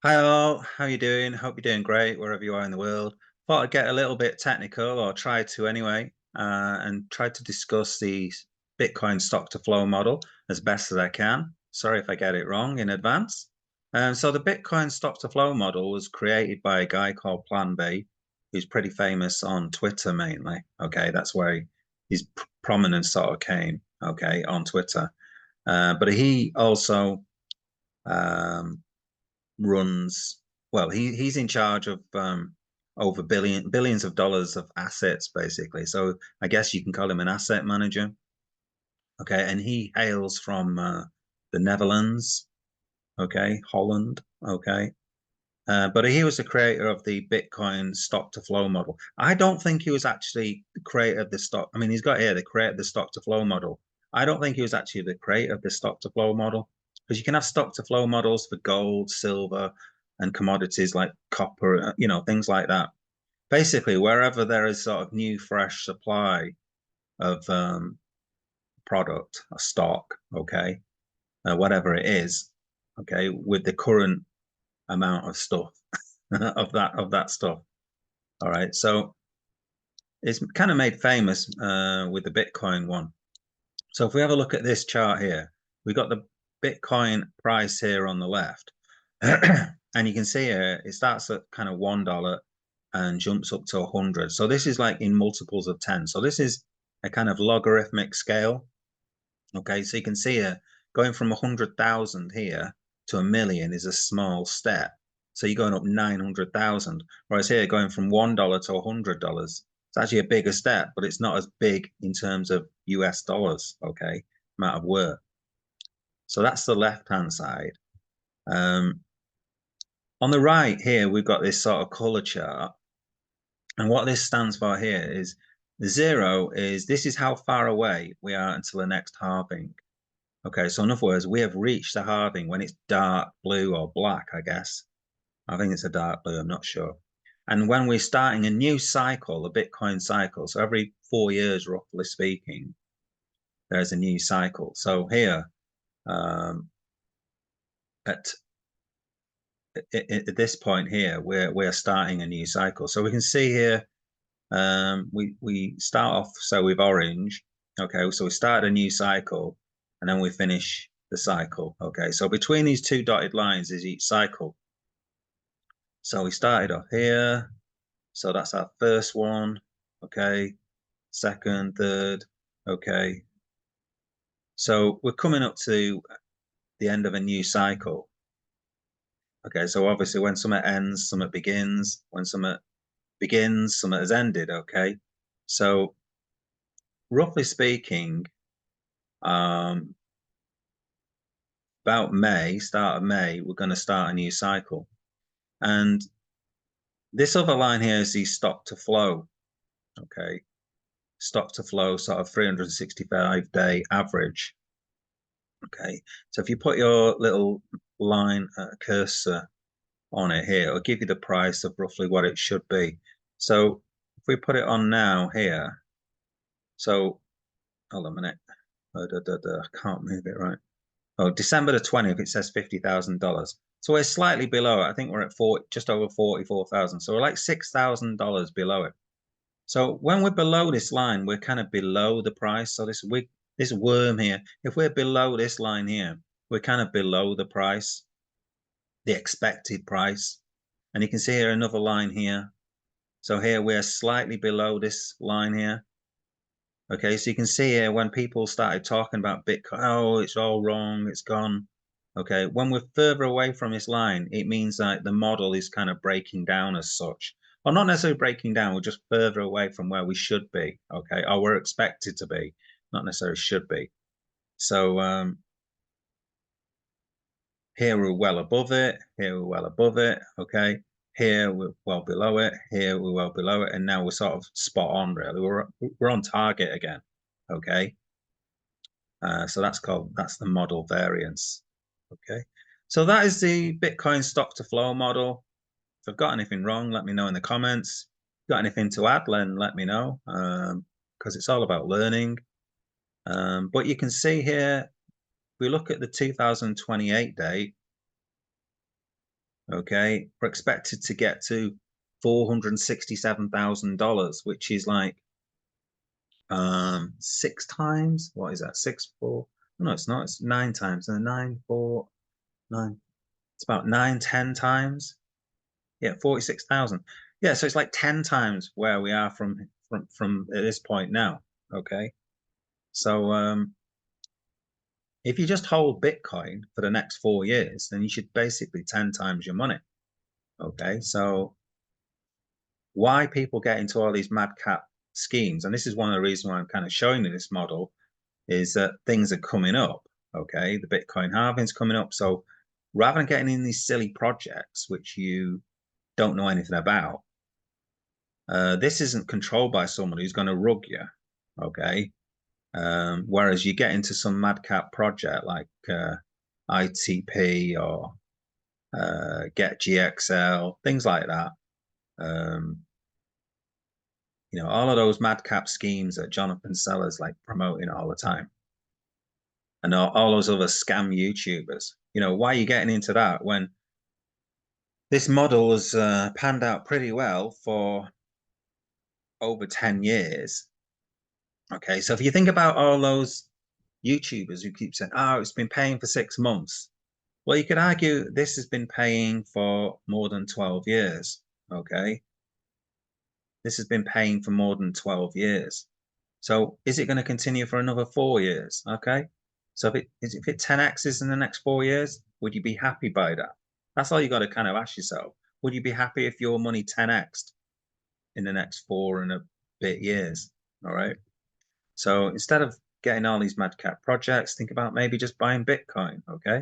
Hi all, how you doing? Hope you're doing great wherever you are in the world. Thought I'd get a little bit technical, or try to anyway, and try to discuss the Bitcoin stock to flow model as best as I can. Sorry if I get it wrong in advance. So the Bitcoin stock to flow model was created by a guy called Plan B, who's pretty famous on Twitter mainly. Okay, that's where his prominence sort of came. Okay, on Twitter, but he also um, runs well. He's in charge of over billions of dollars of assets, basically. So I guess you can call him an asset manager. Okay, and he hails from the Netherlands. Okay, Holland. Okay. But he was the creator of the Bitcoin stock to flow model. I don't think he was actually the creator of the stock. I mean, he's got here the creator of the stock to flow model. I don't think he was actually the creator of the stock to flow model, because you can have stock to flow models for gold, silver, and commodities like copper, things like that. Basically, wherever there is sort of new, fresh supply of product or stock, okay, whatever it is, okay, with the current amount of stuff of that stuff. All right, so it's kind of made famous with the Bitcoin one. So if we have a look at this chart here, we got the Bitcoin price here on the left, and you can see here it starts at kind of $1 and jumps up to 100. So this is like in multiples of 10. So this is a kind of logarithmic scale. Okay, so you can see here going from 100,000 here to a million is a small step. So you're going up 900,000. Whereas here, going from $1 to $100, it's actually a bigger step, but it's not as big in terms of US dollars, okay, amount of work. So that's the left-hand side. Um, on the right here, we've got this sort of color chart. And what this stands for here is the zero is this is how far away we are until the next halving. Okay, so in other words, we have reached the halving when it's dark blue or black, I guess. I think it's a dark blue, I'm not sure. And when we're starting a new cycle, a Bitcoin cycle, so every 4 years, roughly speaking, there's a new cycle. So here, um, at, at this point here, we're starting a new cycle. So we can see here, we start off so with orange. Okay, so we start a new cycle, and then we finish the cycle. Okay, so between these two dotted lines is each cycle. So we started off here. So that's our first one. Okay, second, third. Okay. So we're coming up to the end of a new cycle. Okay, so obviously when something ends, something begins. When something begins, something has ended. Okay. So roughly speaking, um, about May, start of May, we're going to start a new cycle. And this other line here is the stock to flow. Okay. Stock to flow, sort of 365-day average. Okay. So if you put your little line cursor on it here, it'll give you the price of roughly what it should be. So if we put it on now here, so hold on a minute. I can't move it right. Oh, December the 20th, it says $50,000. So we're slightly below it. I think we're at 40, just over 44,000. So we're like $6,000 below it. So when we're below this line, we're kind of below the price. So this worm here, if we're below this line here, we're kind of below the price, the expected price. And you can see here another line here. So here we're slightly below this line here. Okay, so you can see here when people started talking about Bitcoin, oh, it's all wrong, it's gone. Okay, when we're further away from this line, it means that the model is kind of breaking down as such. Well, not necessarily breaking down, we're just further away from where we should be, okay, or we're expected to be, not necessarily should be. So here we're well above it, here we're well above it, okay. Here we're well below it, here we're well below it, and now we're sort of spot on, really. We're on target again, okay. So that's the model variance. Okay. So that is the Bitcoin stock to flow model. If I've got anything wrong, let me know in the comments. If you've got anything to add, then let me know. Because it's all about learning. But you can see here, if we look at the 2028 date, Okay, we're expected to get to $467,000, which is like 6 times. What is that? 6, 4? No, it's not. It's 9 times. And 9, 4, 9. It's about 9, 10 times. Yeah, 46,000. Yeah, so it's like 10 times where we are from at this point now. Okay, so if you just hold Bitcoin for the next 4 years, then you should basically 10 times your money. Okay, so why people get into all these madcap schemes, and this is one of the reasons why I'm kind of showing you this model, is that things are coming up. Okay, the Bitcoin halving's coming up. So rather than getting in these silly projects which you don't know anything about, this isn't controlled by someone who's going to rug you. Okay, whereas you get into some madcap project like ITP or Get GXL, things like that. All of those madcap schemes that Jonathan Sellers like promoting all the time, and all those other scam YouTubers. Why are you getting into that when this model has panned out pretty well for over 10 years? Okay, so if you think about all those YouTubers who keep saying, oh, it's been paying for 6 months. Well, you could argue this has been paying for more than 12 years. Okay, this has been paying for more than 12 years. So is it going to continue for another 4 years? Okay. So if it 10x's in the next 4 years, would you be happy by that? That's all you got to kind of ask yourself. Would you be happy if your money 10x'd in the next 4 and a bit years? All right. So instead of getting all these madcap projects, think about maybe just buying Bitcoin. Okay.